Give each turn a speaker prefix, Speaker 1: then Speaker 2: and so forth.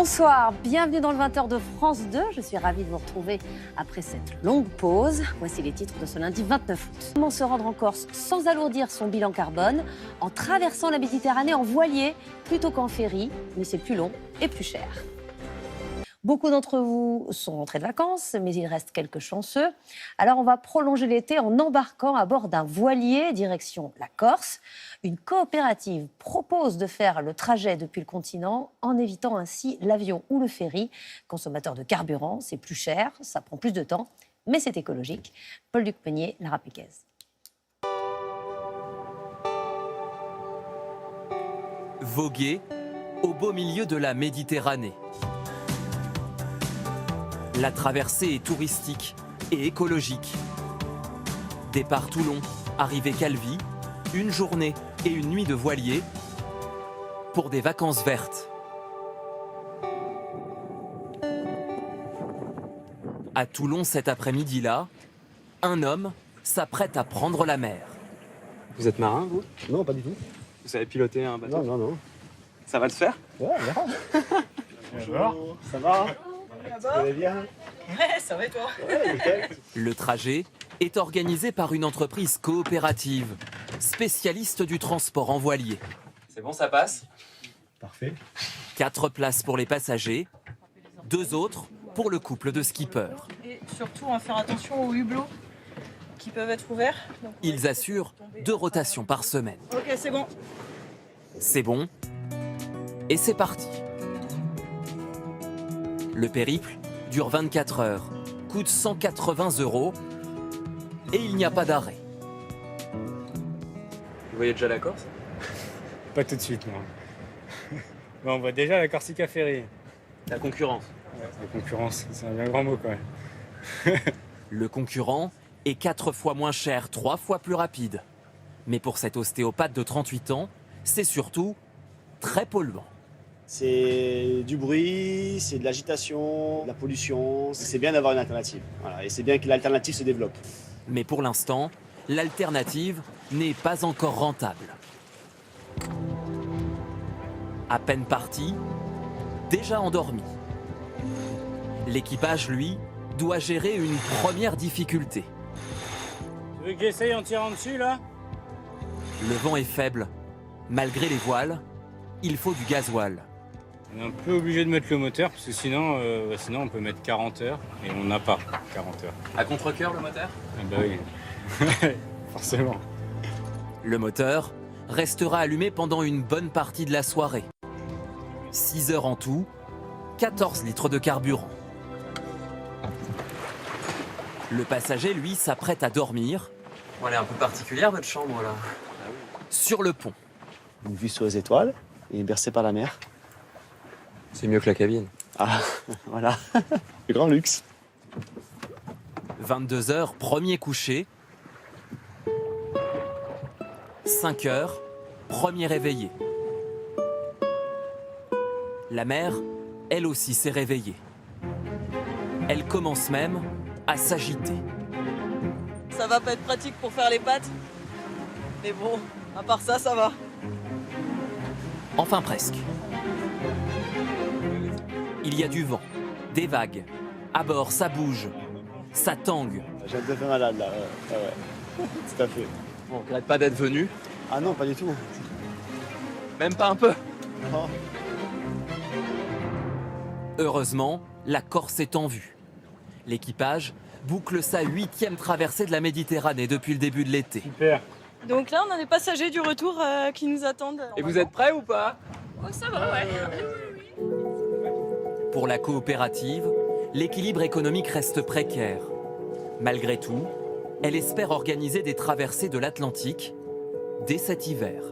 Speaker 1: Bonsoir, bienvenue dans le 20h de France 2. Je suis ravie de vous retrouver après cette longue pause. Voici les titres de ce lundi 29 août. Comment se rendre en Corse sans alourdir son bilan carbone en traversant la Méditerranée en voilier plutôt qu'en ferry, mais c'est plus long et plus cher. Beaucoup d'entre vous sont rentrés de vacances, mais il reste quelques chanceux. Alors on va prolonger l'été en embarquant à bord d'un voilier direction la Corse. Une coopérative propose de faire le trajet depuis le continent en évitant ainsi l'avion ou le ferry. Consommateur de carburant, c'est plus cher, ça prend plus de temps, mais c'est écologique. Paul-Luc Meunier, Lara Péquez.
Speaker 2: Voguer au beau milieu de la Méditerranée. La traversée est touristique et écologique. Départ Toulon, arrivée Calvi, une journée et une nuit de voilier pour des vacances vertes. À Toulon cet après-midi-là, un homme s'apprête à prendre la mer.
Speaker 3: Vous êtes marin, vous?
Speaker 4: Non, pas du tout.
Speaker 3: Vous savez piloter un bateau?
Speaker 4: Non.
Speaker 3: Ça va le faire?
Speaker 4: Ouais, on verra. Bonjour. Ça va? Ça va bien?
Speaker 5: Ouais, ça va et toi?
Speaker 4: Ouais, nickel.
Speaker 2: Le trajet est organisé par une entreprise coopérative, spécialiste du transport en voilier.
Speaker 3: C'est bon, ça passe?
Speaker 4: Parfait.
Speaker 2: 4 places pour les passagers, 2 autres pour le couple de skippers.
Speaker 5: Et surtout, on va faire attention aux hublots qui peuvent être ouverts. Donc,
Speaker 2: Ils assurent 2 rotations par semaine.
Speaker 5: ok, c'est bon.
Speaker 2: C'est bon. Et c'est parti. Le périple dure 24 heures, coûte 180 € et il n'y a pas d'arrêt.
Speaker 3: Vous voyez déjà la Corse?
Speaker 6: Pas tout de suite, non. Mais on voit déjà la Corsica Ferry.
Speaker 3: La concurrence.
Speaker 6: Ouais, la concurrence, c'est un bien grand mot quand même.
Speaker 2: Le concurrent est 4 fois moins cher, 3 fois plus rapide. Mais pour cet ostéopathe de 38 ans, c'est surtout très polluant.
Speaker 7: C'est du bruit, c'est de l'agitation, de la pollution. C'est bien d'avoir une alternative. Voilà. Et c'est bien que l'alternative se développe.
Speaker 2: Mais pour l'instant, l'alternative n'est pas encore rentable. À peine parti, déjà endormi. L'équipage, lui, doit gérer une première difficulté.
Speaker 6: Tu veux que j'essaye en tirant dessus là?
Speaker 2: Le vent est faible. Malgré les voiles, il faut du gasoil.
Speaker 6: On est un peu obligé de mettre le moteur parce que sinon on peut mettre 40 heures et on n'a pas 40 heures.
Speaker 3: À contre-cœur, le moteur?
Speaker 6: Ah bah oui, forcément.
Speaker 2: Le moteur restera allumé pendant une bonne partie de la soirée. 6 heures en tout, 14 litres de carburant. Le passager, lui, s'apprête à dormir
Speaker 3: Bon, elle est un peu particulière, votre chambre, là.
Speaker 2: sur le pont.
Speaker 7: Une vue sur les étoiles et bercé par la mer.
Speaker 3: C'est mieux que la cabine.
Speaker 7: Ah, voilà. Le grand luxe.
Speaker 2: 22 heures, premier coucher. 5 heures, premier réveillé. La mer, elle aussi, s'est réveillée. Elle commence même à s'agiter.
Speaker 5: Ça va pas être pratique pour faire les pâtes. Mais bon, à part ça, ça va.
Speaker 2: Enfin presque. Il y a du vent, des vagues. À bord, ça bouge, ça tangue.
Speaker 7: J'ai un peu malade là. Ouais. Tout à fait.
Speaker 3: On regrette pas d'être venu?
Speaker 7: Ah non, pas du tout.
Speaker 3: Même pas un peu?
Speaker 7: Non.
Speaker 2: Heureusement, la Corse est en vue. L'équipage boucle sa 8e traversée de la Méditerranée depuis le début de l'été.
Speaker 6: Super.
Speaker 5: Donc là, on a des passagers du retour qui nous attendent.
Speaker 3: Et vous êtes prêts ou pas?
Speaker 5: Oh, ça va, ouais.
Speaker 2: Pour la coopérative, l'équilibre économique reste précaire. Malgré tout, elle espère organiser des traversées de l'Atlantique dès cet hiver.